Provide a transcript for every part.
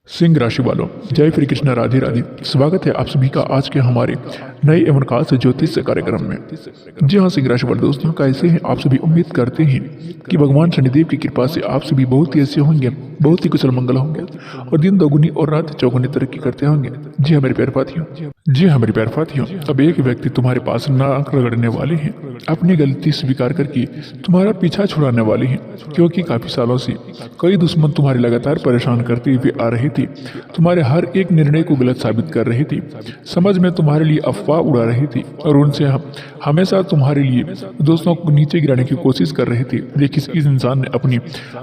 सिंह राशि वालों, जय श्री कृष्ण, राधे राधे। स्वागत है आप सभी का आज के हमारे नए एवं खास ज्योतिष कार्यक्रम में। जी हाँ सिंह राशि वाले दोस्तों, कैसे हैं आप सभी? उम्मीद करते हैं कि भगवान शनिदेव की कृपा से आप सभी बहुत ही ऐसे होंगे, बहुत ही कुशल मंगल होंगे और दिन दोगुनी और रात चौगुनी तरक्की करते होंगे। जी हाँ मेरे प्यारे साथियों, जी हाँ मेरे प्यारे साथियों, अब एक व्यक्ति तुम्हारे पास नाक रगड़ने वाले हैं, अपनी गलती स्वीकार करके तुम्हारा पीछा छुड़ाने वाले हैं, क्योंकि काफी सालों से कई दुश्मन तुम्हारे लगातार परेशान करते हुए आ रहे थे, तुम्हारे हर एक निर्णय को गलत साबित कर रहे थे, समझ में तुम्हारे लिए अफवाह उड़ा रहे थे और उनसे हमेशा तुम्हारे लिए दोस्तों को नीचे गिराने की कोशिश कर रहे थे। लेकिन इस इंसान ने अपनी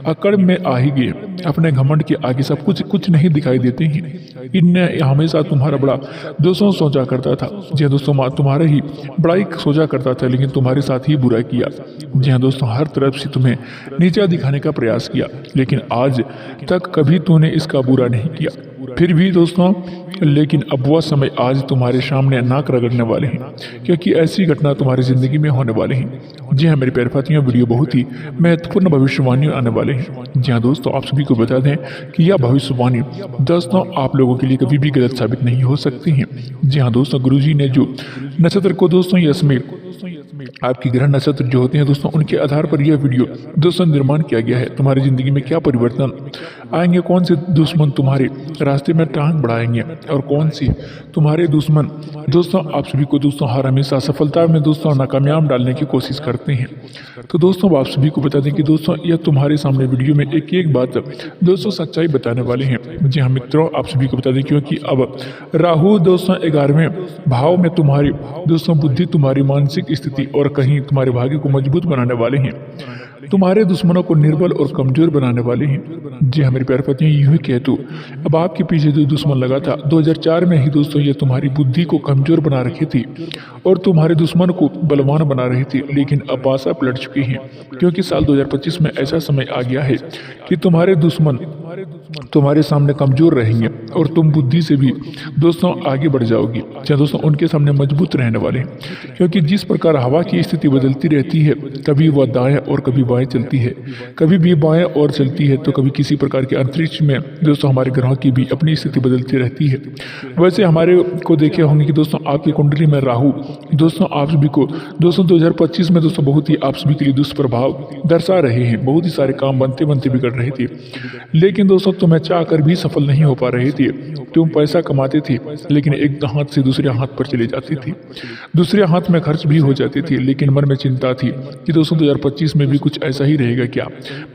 अकड़ में आ ही गए, अपने घमंड के आगे सब कुछ नहीं दिखाई देते हैं। इनने हमेशा तुम्हारा बड़ा दोस्तों सोचा करता था। जी हाँ दोस्तों, तुम्हारा ही बड़ाई सोचा करता था, लेकिन तुम्हारे साथ ही बुरा किया। जी हाँ दोस्तों, हर तरफ से तुम्हें नीचा दिखाने का प्रयास किया, लेकिन आज तक कभी तूने इसका बुरा नहीं किया। फिर भी दोस्तों, लेकिन अब वह समय आज तुम्हारे सामने नाक रगड़ने वाले हैं, क्योंकि ऐसी घटना तुम्हारी जिंदगी में होने वाली है। जी हाँ मेरे प्यारे साथियों, वीडियो बहुत ही महत्वपूर्ण भविष्यवाणी आने वाले हैं। जी हाँ दोस्तों, आप सभी को बता दें कि यह भविष्यवाणी दोस्तों आप लोगों के लिए कभी भी गलत साबित नहीं हो सकती है। जी हाँ दोस्तों, गुरुजी ने जो नक्षत्र को दोस्तों यसमें आपकी ग्रह नक्षत्र जो होते हैं दोस्तों, उनके आधार पर यह वीडियो दोस्तों निर्माण किया गया है। तुम्हारी जिंदगी में क्या परिवर्तन आएंगे, कौन से दुश्मन तुम्हारे रास्ते में टांग बढ़ाएंगे और कौन सी तुम्हारे दुश्मन दोस्तों आप सभी को दोस्तों हर हमेशा सफलता में दोस्तों नाकामयाब डालने की कोशिश करते हैं। तो दोस्तों आप सभी को बता दें कि दोस्तों यह तुम्हारे सामने वीडियो में एक एक बात दोस्तों सच्चाई बताने वाले हैं। जी हाँ मित्रों, आप सभी को बता दें क्योंकि अब राहु दोस्तों 11वें भाव में तुम्हारी दोस्तों बुद्धि, तुम्हारी मानसिक स्थिति और कहीं तुम्हारे भाग्य को मजबूत बनाने वाले हैं, तुम्हारे दुश्मनों को निर्बल और कमजोर बनाने वाले हैं। जी हाँ मेरे प्यारे पत्नी, यूं ही कहतु अब आपके पीछे जो दुश्मन लगा था 2004 में ही दोस्तों, ये तुम्हारी बुद्धि को कमजोर बना रखी थी और तुम्हारे दुश्मन को बलवान बना रही थी, लेकिन अब आशा पलट चुकी है, क्योंकि साल 2025 में ऐसा समय आ गया है कि तुम्हारे दुश्मन तुम्हारे सामने कमजोर रहेंगे और तुम बुद्धि से भी दोस्तों आगे बढ़ जाओगी। चाहे दोस्तों उनके सामने मजबूत रहने वाले हैं, क्योंकि जिस प्रकार हवा की स्थिति बदलती रहती है, कभी वह दाएं और कभी बाएं चलती है, कभी भी बाएं और चलती है, तो कभी किसी प्रकार के अंतरिक्ष में दोस्तों हमारे ग्रहों की भी अपनी स्थिति बदलती रहती है। वैसे हमारे को देखे होंगे कि दोस्तों आपकी कुंडली में राहु दोस्तों आप सभी को दोस्तों 2025 में दोस्तों बहुत ही आप सभी के लिए दुष्प्रभाव दर्शा रहे हैं। बहुत ही सारे काम बनते बनते बिगड़ रहे थे, लेकिन दोस्तों तुम्हें चाह कर भी सफल नहीं हो पा रहे थे। तुम पैसा कमाते थे, लेकिन एक हाथ से दूसरे हाथ पर चले जाती थी, दूसरे हाथ में खर्च भी हो जाती थी, लेकिन मन में चिंता थी कि दोस्तों 2025 में भी कुछ ऐसा ही रहेगा क्या,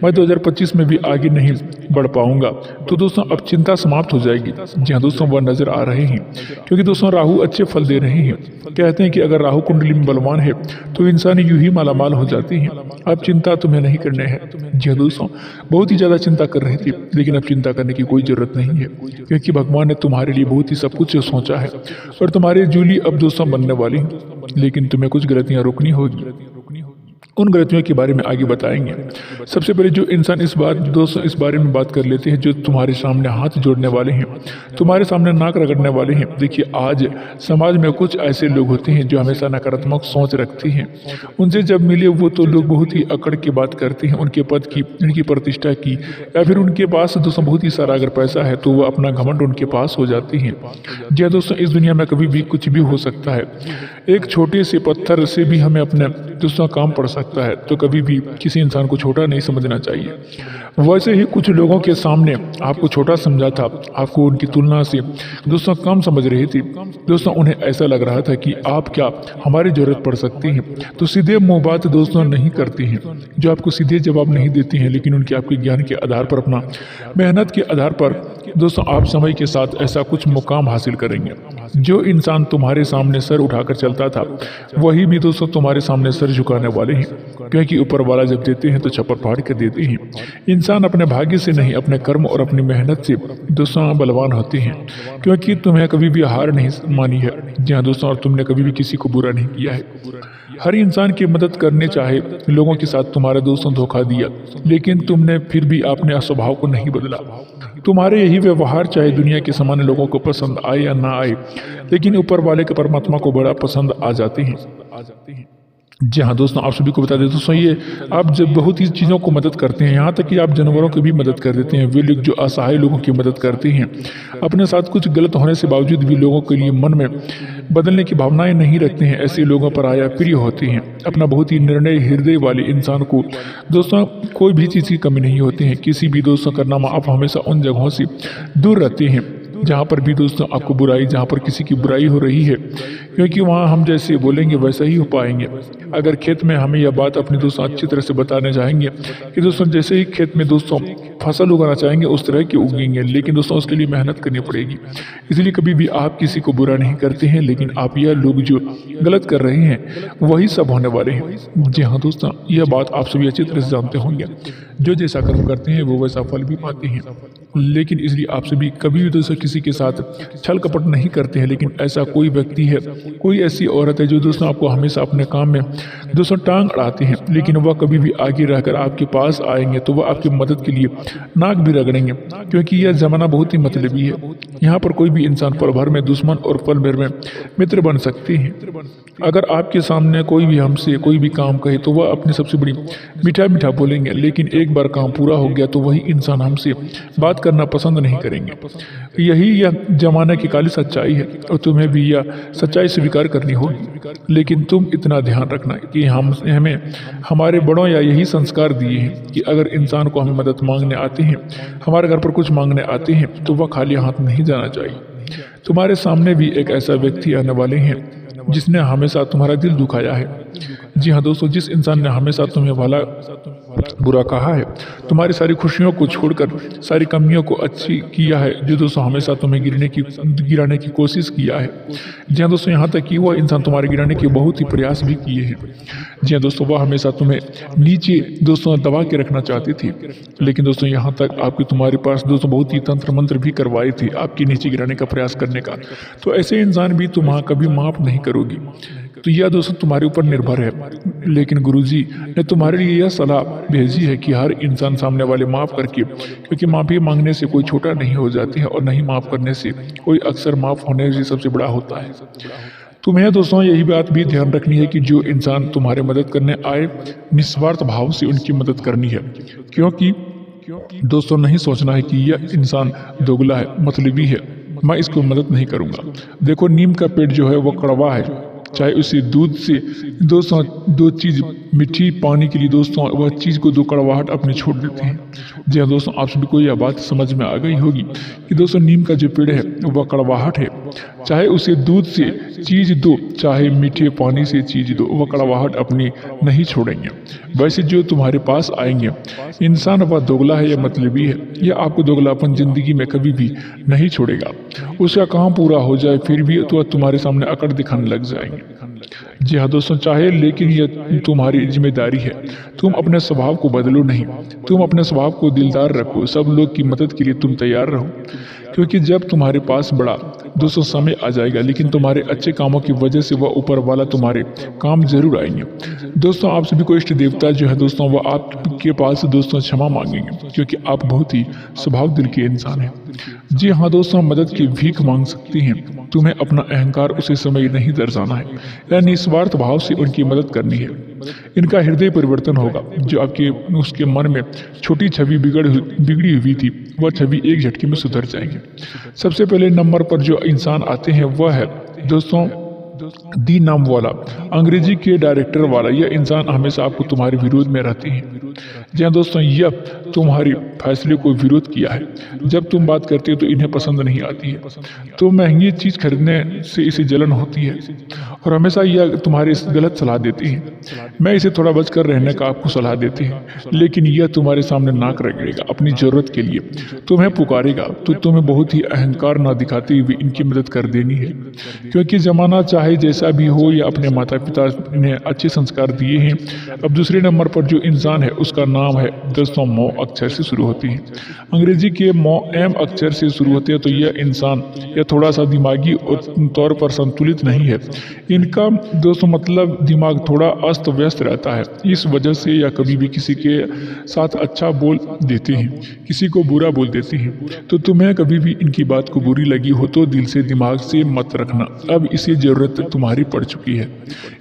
मैं 2025 में भी आगे नहीं बढ़ पाऊंगा। तो दोस्तों अब चिंता समाप्त हो जाएगी। जी हाँ दोस्तों, वह नजर आ रहे हैं, क्योंकि दोस्तों राहु अच्छे फल दे रहे हैं। कहते हैं कि अगर राहु कुंडली में बलवान है तो इंसान यूं ही मालामाल हो जाती है। अब चिंता तुम्हें नहीं करने है। जी हाँ दोस्तों, बहुत ही ज्यादा चिंता कर रही थी, लेकिन अब चिंता करने की कोई जरूरत नहीं है, क्योंकि भगवान ने तुम्हारे लिए बहुत ही सब कुछ सोचा है और तुम्हारी जूली अब दोस्तों बनने वाली है। लेकिन तुम्हें कुछ गलतियां रोकनी होगी, उन गलतियों के बारे में आगे बताएंगे। सबसे पहले जो इंसान इस बारे में बात कर लेते हैं, जो तुम्हारे सामने हाथ जोड़ने वाले हैं, तुम्हारे सामने नाक रगड़ने वाले हैं। देखिए आज समाज में कुछ ऐसे लोग होते हैं जो हमेशा नकारात्मक सोच रखते हैं। उनसे जब मिले वो तो लोग बहुत ही अकड़ की बात करते हैं, उनके पद की, उनकी प्रतिष्ठा की, या फिर उनके पास दोस्तों बहुत ही सारा अगर पैसा है तो वो अपना घमंड उनके पास हो जाती है। जी दोस्तों, इस दुनिया में कभी भी कुछ भी हो सकता है। एक छोटे से पत्थर से भी हमें अपने दोस्तों काम पड़ सकता है, तो कभी भी किसी इंसान को छोटा नहीं समझना चाहिए। वैसे ही कुछ लोगों के सामने आपको छोटा समझा था, आपको उनकी तुलना से दोस्तों कम समझ रही थी। दोस्तों उन्हें ऐसा लग रहा था कि आप क्या हमारी जरूरत पड़ सकती है, तो सीधे मुंह बात दोस्तों नहीं करती हैं, जो आपको सीधे जवाब नहीं देती हैं, लेकिन उनके आपके ज्ञान के आधार पर, अपना मेहनत के आधार पर दोस्तों आप समय के साथ ऐसा कुछ मुकाम हासिल करेंगे। जो इंसान तुम्हारे सामने सर उठाकर चलता था, वही भी दोस्तों तुम्हारे सामने सर झुकाने वाले हैं, क्योंकि ऊपर वाला जब देते हैं तो छप्पर फाड़ के देते हैं। इंसान अपने भाग्य से नहीं, अपने कर्म और अपनी मेहनत से दोस्तों बलवान होते हैं, क्योंकि तुम्हें कभी भी हार नहीं मानी है। जी हाँ दोस्तों, और तुमने कभी भी किसी को बुरा नहीं किया है। हर इंसान की मदद करने चाहे लोगों के साथ तुम्हारे दोस्तों धोखा दिया, लेकिन तुमने फिर भी अपने स्वभाव को नहीं बदला। तुम्हारे यही व्यवहार चाहे दुनिया के सामान्य लोगों को पसंद आए या ना आए, लेकिन ऊपर वाले के परमात्मा को बड़ा पसंद आ जाते हैं। जी हाँ दोस्तों, आप सभी को बता दें दोस्तों, ये आप जब बहुत ही चीज़ों को मदद करते हैं, यहाँ तक कि आप जानवरों की भी मदद कर देते हैं। वे लोग जो असहाय लोगों की मदद करते हैं, अपने साथ कुछ गलत होने से बावजूद भी लोगों के लिए मन में बदलने की भावनाएं नहीं रखते हैं, ऐसे लोगों पर आया प्रिय होते हैं। अपना बहुत ही निर्णय हृदय वाले इंसान को दोस्तों कोई भी चीज़ की कमी नहीं होती है। किसी भी दोस्तों कारनामा आप हमेशा उन जगहों से दूर रहते हैं जहाँ पर भी दोस्तों आपको बुराई, जहाँ पर किसी की बुराई हो रही है, क्योंकि वहाँ हम जैसे बोलेंगे वैसा ही हो पाएंगे। अगर खेत में हमें यह बात अपने दोस्तों अच्छी तरह से बताने चाहेंगे कि दोस्तों जैसे ही खेत में दोस्तों फसल उगाना चाहेंगे उस तरह के उगेंगे, लेकिन दोस्तों उसके लिए मेहनत करनी पड़ेगी। इसलिए कभी भी आप किसी को बुरा नहीं करते हैं, लेकिन आप यह लोग जो गलत कर रहे हैं वही सब होने वाले हैं। जी हाँ दोस्तों, यह बात आप सभी अच्छी तरह से जानते होंगे। जो जैसा कर्म करते हैं वो वैसा फल भी पाते हैं, लेकिन इसलिए आप सभी कभी भी दोस्तों किसी के साथ छल कपट नहीं करते हैं। लेकिन ऐसा कोई व्यक्ति है, कोई ऐसी औरत है जो दोस्तों आपको हमेशा अपने काम में दोस्तों टांग अड़ाते हैं, लेकिन वह कभी भी आगे रहकर आपके पास आएंगे तो वह आपकी मदद के लिए नाक भी रगड़ेंगे, क्योंकि यह ज़माना बहुत ही मतलबी है। यहाँ पर कोई भी इंसान पल भर में दुश्मन और पल भर में मित्र बन सकते हैं। अगर आपके सामने कोई भी हमसे कोई भी काम कहे तो वह अपनी सबसे बड़ी मीठा मीठा बोलेंगे, लेकिन एक बार काम पूरा हो गया तो वही इंसान हमसे बात करना पसंद नहीं करेंगे। यही यह जमाने की काली सच्चाई है और तुम्हें भी यह सच्चाई स्वीकार करनी होगी। लेकिन तुम इतना ध्यान रखना कि हमें हमारे बड़ों या यही संस्कार दिए हैं कि अगर इंसान को हमें मदद मांगने आते हैं, हमारे घर पर कुछ मांगने आते हैं, तो वह खाली हाथ नहीं जाना चाहिए। तुम्हारे सामने भी एक ऐसा व्यक्ति आने वाले हैं जिसने हमेशा तुम्हारा दिल दुखाया है। जी हाँ दोस्तों, जिस इंसान ने हमेशा तुम्हें भला बुरा कहा है, तुम्हारी सारी खुशियों को छोड़कर सारी कमियों को अच्छी किया है, जो दोस्तों हमेशा तुम्हें गिराने की कोशिश किया है। जी हाँ दोस्तों, यहाँ तक कि वह इंसान तुम्हारे गिराने के बहुत ही प्रयास भी किए हैं। जी हाँ दोस्तों, वह हमेशा तुम्हें नीचे दोस्तों दबा के रखना चाहती थी, लेकिन दोस्तों यहाँ तक आपकी तुम्हारे पास दोस्तों बहुत ही तंत्र मंत्र भी करवाए थे आपके नीचे गिराने का प्रयास करने का। तो ऐसे इंसान भी तुम कभी माफ़ नहीं करोगी। तो यह दोस्तों तुम्हारे ऊपर निर्भर है, लेकिन गुरुजी ने तुम्हारे लिए यह सलाह भेजी है कि हर इंसान सामने वाले माफ़ करके, क्योंकि माफ़ी मांगने से कोई छोटा नहीं हो जाती है और नहीं माफ़ करने से कोई अक्सर माफ़ होने से सबसे बड़ा होता है। तुम्हें दोस्तों यही बात भी ध्यान रखनी है कि जो इंसान तुम्हारे मदद करने आए, निस्वार्थ भाव से उनकी मदद करनी है, क्योंकि दोस्तों नहीं सोचना है कि यह इंसान दोगला है, मतलबी है, मैं इसको मदद नहीं करूँगा। देखो, नीम का पेड़ जो है वो कड़वा है, चाहे उसे दूध से दोस्तों दो चीज़ मीठी पानी के लिए दोस्तों वह चीज़ को दो कड़वाहट अपने छोड़ देते हैं। जी हाँ दोस्तों, आप सभी को यह बात समझ में आ गई होगी कि दोस्तों नीम का जो पेड़ है वह कड़वाहट है, चाहे उसे दूध से चीज़ दो चाहे मीठे पानी से चीज़ दो, वह कड़वाहट अपनी नहीं छोड़ेंगे। वैसे जो तुम्हारे पास आएंगे इंसान वह दोगला है या मतलबी है, यह आपको दोगलापन जिंदगी में कभी भी नहीं छोड़ेगा। उसका काम पूरा हो जाए फिर भी तो तुम्हारे सामने अकड़ दिखाने लग जाएंगे। जी हाँ दोस्तों, चाहे, लेकिन यह तुम्हारी जिम्मेदारी है। तुम अपने स्वभाव को बदलो नहीं, तुम अपने स्वभाव को दिलदार रखो, सब लोग की मदद के लिए तुम तैयार रहो, क्योंकि जब तुम्हारे पास बड़ा दोस्तों समय आ जाएगा, लेकिन तुम्हारे अच्छे कामों की वजह से वह ऊपर वाला तुम्हारे काम जरूर आएंगे। दोस्तों आप सभी को इष्ट देवता जो है दोस्तों वह आपके पास दोस्तों क्षमा मांगेंगे, क्योंकि आप बहुत ही स्वभाव दिल के इंसान हैं। जी हाँ दोस्तों, मदद की भीख मांग सकती हैं। तुम्हें अपना अहंकार उसी समय नहीं दर्शाना है या निस्वार्थ भाव से उनकी मदद करनी है। इनका हृदय परिवर्तन होगा। जो आपके उसके मन में छोटी छवि बिगड़ी हुई थी वह छवि एक झटके में सुधर जाएगी। सबसे पहले नंबर पर जो इंसान आते हैं वह है दोस्तों दी नाम वाला, अंग्रेजी के डायरेक्टर वाला। यह इंसान हमेशा आपको तुम्हारे विरोध में रहते हैं। जी हाँ दोस्तों, यह तुम्हारी फैसले को विरोध किया है। जब तुम बात करते हो तो इन्हें पसंद नहीं आती है, तो महंगी चीज़ खरीदने से इसे जलन होती है और हमेशा यह तुम्हारी गलत सलाह देती है। मैं इसे थोड़ा बचकर रहने का आपको सलाह देती हूँ, लेकिन यह तुम्हारे सामने नाक रगड़ेगा अपनी ज़रूरत के लिए, तुम्हें पुकारेगा, तो तुम्हें बहुत ही अहंकार ना दिखाते हुए इनकी मदद कर देनी है। क्योंकि ज़माना चाहे जैसा भी हो या अपने माता पिता ने अच्छे संस्कार दिए हैं। अब दूसरे नंबर पर जो इंसान है उसका नाम है दोस्तों मो अक्षर से शुरू होती है। अंग्रेजी के मो एम अक्षर से शुरू होते हैं। तो यह इंसान या थोड़ा सा दिमागी तौर पर संतुलित नहीं है। इनका दोस्तों मतलब दिमाग थोड़ा अस्त व्यस्त रहता है। इस वजह से यह कभी भी किसी के साथ अच्छा बोल देते हैं, किसी को बुरा बोल देते हैं। तो तुम्हें कभी भी इनकी बात को बुरी लगी हो तो दिल से दिमाग से मत रखना, अब इसी ज़रूरत तुम्हारी पड़ चुकी है।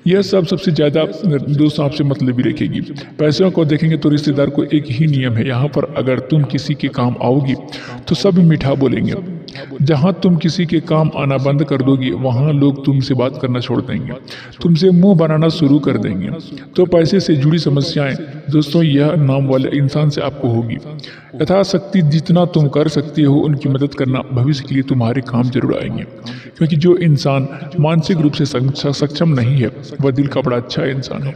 यह सबसे ज़्यादा दोस्तों आपसे मतलब भी रखेगी। पैसों को देखेंगे तो रिश्तेदार को एक ही नियम है, यहाँ पर अगर तुम किसी के काम आओगी तो सब मीठा बोलेंगे। जहाँ तुम किसी के काम आना बंद कर दोगी वहाँ लोग तुमसे बात करना छोड़ देंगे, तुमसे मुंह बनाना शुरू कर देंगे। तो पैसे से जुड़ी समस्याएं दोस्तों यह नाम वाले इंसान से आपको होगी। यथाशक्ति जितना तुम कर सकते हो उनकी मदद करना भविष्य के लिए तुम्हारे काम जरूर आएंगे, क्योंकि जो इंसान मानसिक रूप से सक्षम नहीं है वह दिल का बड़ा अच्छा इंसान है।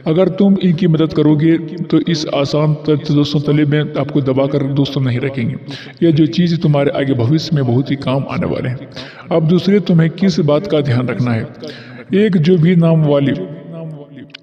अगर तुम इनकी मदद करोगे तो इस आसान तथ्य दोस्तों तले में आपको दबा कर दोस्तों नहीं रखेंगे। यह जो चीज़ तुम्हारे आगे भविष्य में बहुत ही काम आने वाले हैं। अब दूसरे तुम्हें किस बात का ध्यान रखना है, एक जो भी नाम वाली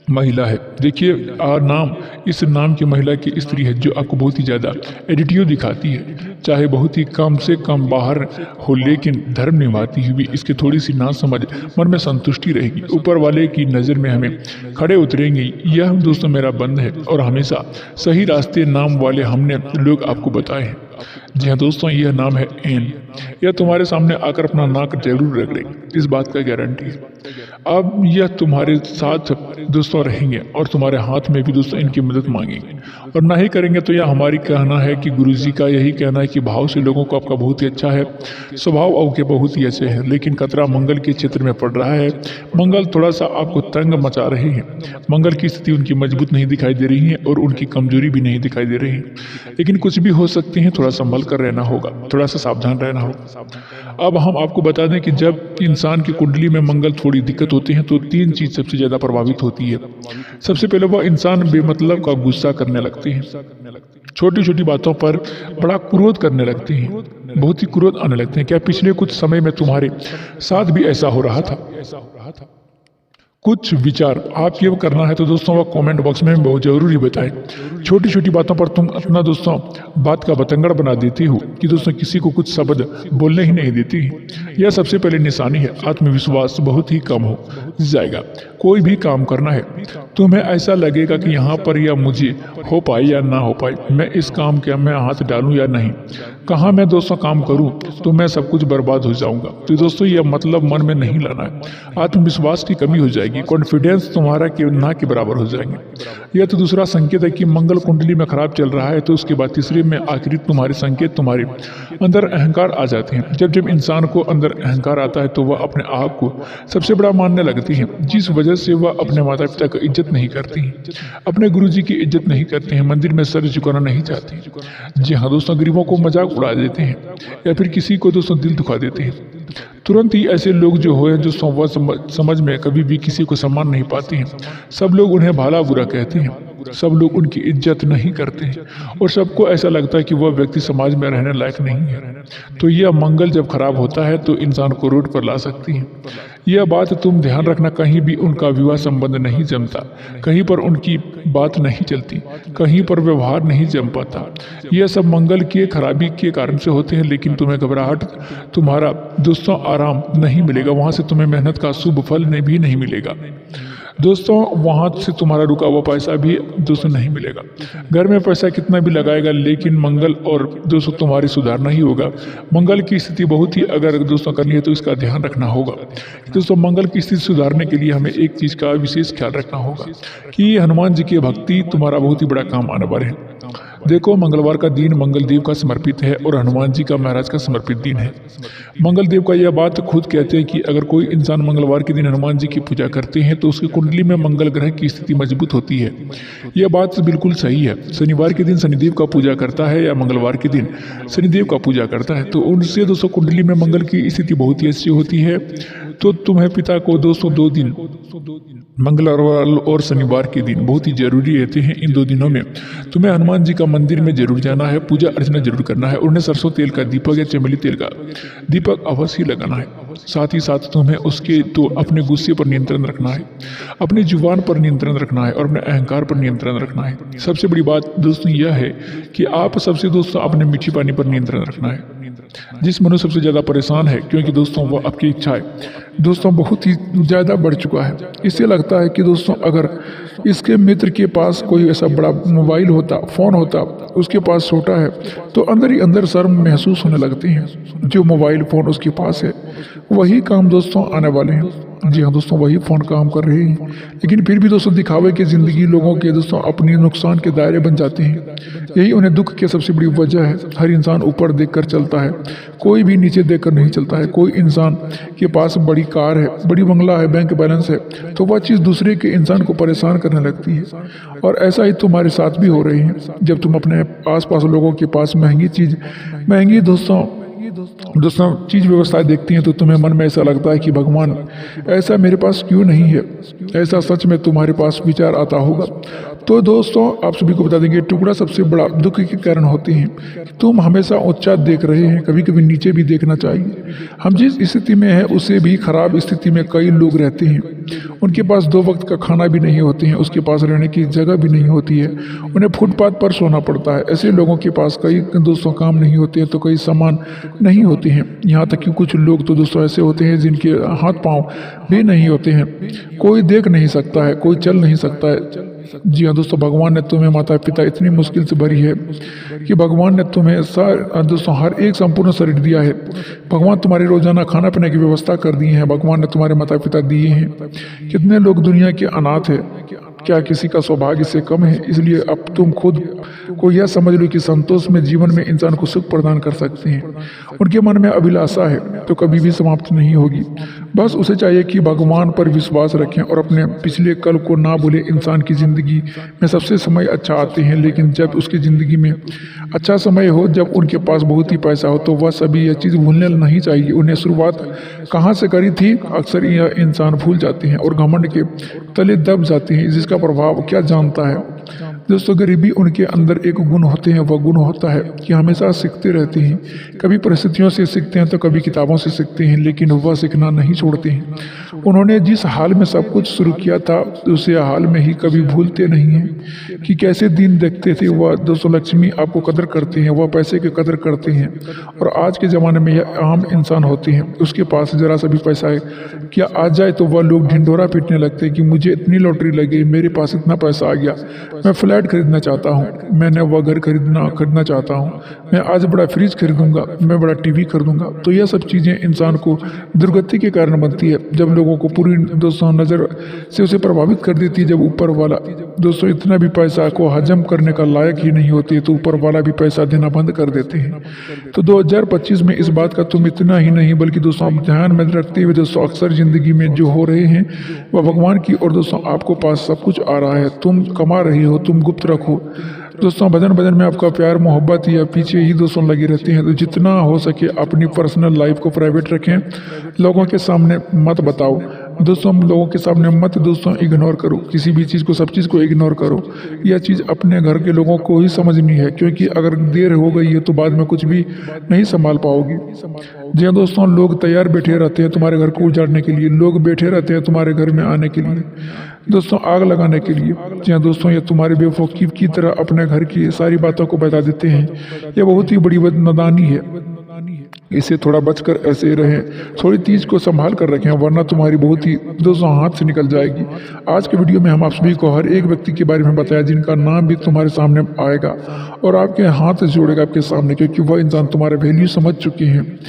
महिला है, देखिए नाम इस नाम की महिला की स्त्री है जो आपको बहुत ही ज़्यादा एटीट्यूड दिखाती है, चाहे बहुत ही कम से कम बाहर हो लेकिन धर्म निभाती हुई इसके थोड़ी सी ना समझ मन में संतुष्टि रहेगी। ऊपर वाले की नज़र में हमें खड़े उतरेंगे। यह दोस्तों मेरा बंद है और हमेशा सही रास्ते नाम वाले हमने लोग आपको बताए हैं। जी हाँ दोस्तों, यह नाम है एन। यह तुम्हारे सामने आकर अपना नाक जरूर रगड़ेगी, इस बात का गारंटी है। अब यह तुम्हारे साथ दोस्तों रहेंगे और तुम्हारे हाथ में भी दोस्तों इनकी मदद मांगेंगे, और ना ही करेंगे तो यह हमारी कहना है कि गुरुजी का यही कहना है कि भाव से लोगों को आपका बहुत ही अच्छा है, स्वभाव आपके बहुत ही अच्छे हैं, लेकिन खतरा मंगल के क्षेत्र में पड़ रहा है। मंगल थोड़ा सा आपको तंग मचा रहे हैं। मंगल की स्थिति उनकी मजबूत नहीं दिखाई दे रही है और उनकी कमजोरी भी नहीं दिखाई दे रही है, लेकिन कुछ भी हो सकती है। थोड़ा संभल कर रहना होगा, थोड़ा सा सावधान रहना होगा। अब हम आपको बता दें कि जब इंसान की कुंडली में मंगल थोड़ी दिक्कत होती है तो 3 चीज सबसे ज्यादा प्रभावित होती है। सबसे पहले वह इंसान बेमतलब का गुस्सा करने लगते हैं, छोटी छोटी बातों पर बड़ा क्रोध करने लगते हैं, बहुत ही क्रोध आने लगते हैं। क्या पिछले कुछ समय में तुम्हारे साथ भी ऐसा हो रहा था? कुछ विचार आपके वो करना है तो दोस्तों वो कमेंट बॉक्स में बहुत जरूरी बताएं। छोटी छोटी बातों पर तुम अपना दोस्तों बात का बतंगड़ बना देती हो कि दोस्तों किसी को कुछ शब्द बोलने ही नहीं देती। यह सबसे पहले निशानी है। आत्मविश्वास बहुत ही कम हो जाएगा। कोई भी काम करना है तुम्हें ऐसा लगेगा कि यहाँ पर यह मुझे हो पाए या ना हो पाए, मैं इस काम के मैं हाथ डालूं या नहीं, कहाँ मैं दोस्तों काम करूं तो मैं सब कुछ बर्बाद हो जाऊंगा। तो दोस्तों यह मतलब मन में नहीं लाना है। आत्मविश्वास की कमी हो जाएगी, कॉन्फिडेंस तुम्हारा के ना के बराबर हो जाएंगे। यह तो दूसरा संकेत है कि मंगल कुंडली में खराब चल रहा है। तो उसके बाद तीसरे में आखिरी तुम्हारे संकेत तुम्हारे अंदर अहंकार आ जाते हैं। जब जब इंसान को अंदर अहंकार आता है तो वह अपने आप को सबसे बड़ा मानने लगती है, जिस वजह से वह अपने माता पिता की इज्जत नहीं करती हैं, अपने गुरुजी की इज्जत नहीं करते हैं, मंदिर में सर झुकाना नहीं चाहती। जी हाँ दोस्तों, गरीबों को मजाक उड़ा देते हैं या फिर किसी को दोस्तों दिल दुखा देते हैं। तुरंत ही ऐसे लोग जो हो जो समझ में कभी भी किसी को सम्मान नहीं पाते हैं। सब लोग उन्हें भला बुरा कहते हैं, सब लोग उनकी इज्जत नहीं करते हैं और सबको ऐसा लगता है कि वह व्यक्ति समाज में रहने लायक नहीं है। तो यह मंगल जब खराब होता है तो इंसान को रोड पर ला सकती है। यह बात तुम ध्यान रखना, कहीं भी उनका विवाह संबंध नहीं जमता, कहीं पर उनकी बात नहीं चलती, कहीं पर व्यवहार नहीं जम पाता। यह सब मंगल की खराबी के कारण से होते हैं। लेकिन तुम्हें घबराहट, तुम्हारा दोस्तों आराम नहीं मिलेगा, वहाँ से तुम्हें मेहनत का शुभ फल भी नहीं मिलेगा दोस्तों, वहाँ से तुम्हारा रुका हुआ पैसा भी दोस्तों नहीं मिलेगा। घर में पैसा कितना भी लगाएगा लेकिन मंगल और दोस्तों तुम्हारी सुधार नहीं होगा। मंगल की स्थिति बहुत ही अगर दोस्तों करनी है तो इसका ध्यान रखना होगा। दोस्तों मंगल की स्थिति सुधारने के लिए हमें एक चीज़ का विशेष ख्याल रखना होगा कि हनुमान जी की भक्ति तुम्हारा बहुत ही बड़ा काम आने वाले है। देखो, मंगलवार का दिन मंगल देव का समर्पित है और हनुमान जी का महाराज का समर्पित दिन है। मंगल देव का यह बात खुद कहते हैं कि अगर कोई इंसान मंगलवार के दिन हनुमान जी की पूजा करते हैं तो उसकी कुंडली में मंगल ग्रह की स्थिति मजबूत होती है। यह बात बिल्कुल सही है। शनिवार के दिन शनिदेव का पूजा करता है या मंगलवार के दिन शनिदेव का पूजा करता है तो उनसे दोस्तों कुंडली में मंगल की स्थिति बहुत ही अच्छी होती है। तो तुम्हें पिता को दोस्तों 2 दिन मंगलवार और शनिवार के दिन बहुत ही जरूरी रहते हैं। इन 2 दिनों में तुम्हें हनुमान जी का मंदिर में जरूर जाना है, पूजा अर्चना जरूर करना है। उन्हें सरसों तेल का दीपक या चमेली तेल का दीपक अवश्य लगाना है। साथ ही साथ तुम्हें उसके तो अपने गुस्से पर नियंत्रण रखना है, अपनी जुबान पर नियंत्रण रखना है और अपने अहंकार पर नियंत्रण रखना है। सबसे बड़ी बात दोस्तों यह है कि आप सबसे दोस्तों अपने मीठी पानी पर नियंत्रण रखना है। जिस मनुष्य सबसे ज़्यादा परेशान है क्योंकि दोस्तों वो आपकी इच्छाएं दोस्तों बहुत ही ज़्यादा बढ़ चुका है। इससे लगता है कि दोस्तों अगर इसके मित्र के पास कोई ऐसा बड़ा मोबाइल होता, फ़ोन होता, उसके पास छोटा है, तो अंदर ही अंदर शर्म महसूस होने लगती है। जो मोबाइल फ़ोन उसके पास है वही काम दोस्तों आने वाले हैं। जी हाँ दोस्तों, वही फ़ोन काम कर रहे हैं, लेकिन फिर भी दोस्तों दिखावे की ज़िंदगी लोगों के दोस्तों अपनी नुकसान के दायरे बन जाते हैं। यही उन्हें दुख की सबसे बड़ी वजह है। हर इंसान ऊपर देखकर चलता है, कोई भी नीचे देखकर नहीं चलता है। कोई इंसान के पास बड़ी कार है, बड़ी बंगला है, बैंक बैलेंस है, तो वह चीज़ दूसरे के इंसान को परेशान करने लगती है। और ऐसा ही तुम्हारे साथ भी हो रही है। जब तुम अपने आसपास लोगों के पास महंगी दोस्तों चीज़ व्यवस्थाएं देखती हैं तो तुम्हें मन में ऐसा लगता है कि भगवान ऐसा मेरे पास क्यों नहीं है। ऐसा सच में तुम्हारे पास विचार आता होगा। तो दोस्तों आप सभी को बता देंगे, टुकड़ा सबसे बड़ा दुख के कारण होते हैं। तुम हमेशा ऊंचा देख रहे हैं, कभी कभी नीचे भी देखना चाहिए। हम जिस स्थिति में हैं उससे भी खराब स्थिति में कई लोग रहते हैं। उनके पास 2 वक्त का खाना भी नहीं होते हैं, उसके पास रहने की जगह भी नहीं होती है, उन्हें फुटपाथ पर सोना पड़ता है। ऐसे लोगों के पास कई दोस्तों काम नहीं होते हैं तो कई सामान नहीं होते हैं। यहाँ तक कि कुछ लोग तो दोस्तों ऐसे होते हैं जिनके हाथ पांव भी नहीं होते हैं, कोई देख नहीं सकता है, कोई चल नहीं सकता है। जी हाँ दोस्तों, भगवान ने तुम्हें माता पिता इतनी मुश्किल से भरी है कि भगवान ने तुम्हें दोस्तों हर एक संपूर्ण शरीर दिया है। भगवान तुम्हारे रोजाना खाना पीने की व्यवस्था कर दी है, भगवान ने तुम्हारे माता पिता दिए हैं। कितने लोग दुनिया के अनाथ है, क्या किसी का सौभाग्य से कम है? इसलिए अब तुम खुद को यह समझ लो कि संतोष में जीवन में इंसान को सुख प्रदान कर सकते हैं। उनके मन में अभिलाषा है तो कभी भी समाप्त नहीं होगी। बस उसे चाहिए कि भगवान पर विश्वास रखें और अपने पिछले कल को ना भूले। इंसान की ज़िंदगी में सबसे समय अच्छा आते हैं, लेकिन जब उसकी ज़िंदगी में अच्छा समय हो, जब उनके पास बहुत ही पैसा हो, तो वह सभी यह चीज़ भूलने नहीं चाहिए। उन्हें शुरुआत कहाँ से करी थी अक्सर यह इंसान भूल जाते हैं और घमंड के तले दब जाते हैं। जिसका प्रभाव क्या जानता है दोस्तों? गरीबी उनके अंदर एक गुण होते हैं, वह गुण होता है कि हमेशा सीखते रहते हैं। कभी परिस्थितियों से सीखते हैं तो कभी किताबों से सीखते हैं, लेकिन वह सीखना नहीं छोड़ते हैं। उन्होंने जिस हाल में सब कुछ शुरू किया था उसे हाल में ही कभी भूलते नहीं हैं कि कैसे दिन देखते थे। वह दोस्तों लक्ष्मी आपको कदर करते हैं, वह पैसे की कदर करते हैं। और आज के ज़माने में यह आम इंसान होते हैं, उसके पास ज़रा सा भी पैसा है क्या आ जाए तो वह लोग ढिंढोरा पीटने लगते हैं कि मुझे इतनी लॉटरी लगी, मेरे पास इतना पैसा आ गया, मैं फ्लैट खरीदना चाहता हूँ, मैंने वह घर खरीदना चाहता हूँ, मैं आज बड़ा फ्रिज खरीदूंगा, मैं बड़ा टीवी खरीदूंगा। तो यह सब चीज़ें इंसान को दुर्गति के कारण बनती है, जब लोगों को पूरी दोस्तों नज़र से उसे प्रभावित कर देती है। जब ऊपर वाला दोस्तों इतना भी पैसा को हजम करने का लायक ही नहीं होती है तो ऊपर वाला भी पैसा देना बंद कर देते हैं। तो 2025 में इस बात का तुम इतना ही नहीं बल्कि दोस्तों आप ध्यान में रखते हुए दोस्तों अक्सर ज़िंदगी में जो हो रहे हैं वह भगवान की और दोस्तों आपको पास सब कुछ आ रहा है, तुम कमा रही हो, तुम गुप्त रखो। दोस्तों भजन में आपका प्यार मोहब्बत या पीछे ही दोस्तों लगे रहते हैं, तो जितना हो सके अपनी पर्सनल लाइफ को प्राइवेट रखें, लोगों के सामने मत बताओ दोस्तों, लोगों के सामने मत दोस्तों इग्नोर करो, किसी भी चीज़ को, सब चीज़ को इग्नोर करो। यह चीज़ अपने घर के लोगों को ही समझनी है, क्योंकि अगर देर हो गई है तो बाद में कुछ भी नहीं संभाल पाओगी। जी हाँ दोस्तों, लोग तैयार बैठे रहते हैं तुम्हारे घर को उजाड़ने के लिए, लोग बैठे रहते हैं तुम्हारे घर में आने के लिए दोस्तों, आग लगाने के लिए। जी हाँ दोस्तों, ये तुम्हारे बेवकूफ़ी की तरह अपने घर की सारी बातों को बता देते हैं। यह बहुत ही बड़ी नादानी है, इससे थोड़ा बचकर ऐसे रहें, थोड़ी चीज़ को संभाल कर रखें, वरना तुम्हारी बहुत ही दोस्तों हाथ से निकल जाएगी। आज के वीडियो में हम आप सभी को हर एक व्यक्ति के बारे में बताया जिनका नाम भी तुम्हारे सामने आएगा और आपके हाथ जोड़ेगा आपके सामने, क्योंकि वह इंसान तुम्हारे वैल्यू समझ चुके हैं।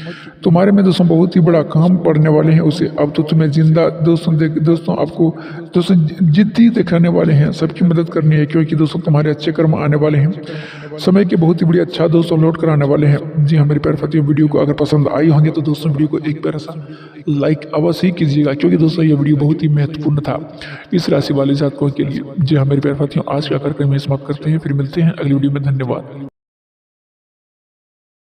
तुम्हारे में दोस्तों बहुत ही बड़ा काम पड़ने वाले हैं उसे। अब तो तुम्हें जिंदा दोस्तों आपको दोस्तों जिद्दी दिखाने वाले हैं, सबकी मदद करनी है, क्योंकि दोस्तों तुम्हारे अच्छे कर्म आने वाले हैं, समय के बहुत ही बड़ी अच्छा दोस्तों लौट कर आने वाले हैं। जी हाँ मेरे प्यारे साथियों, वीडियो को अगर पसंद आई होंगे तो दोस्तों वीडियो को एक प्यारा सा लाइक अवश्य ही कीजिएगा, क्योंकि दोस्तों ये वीडियो बहुत ही महत्वपूर्ण था इस राशि वाले जातकों के लिए। जी हाँ मेरे प्यारे साथियों, आज का कार्यक्रम में समाप्त करते हैं, फिर मिलते हैं अगली वीडियो में। धन्यवाद।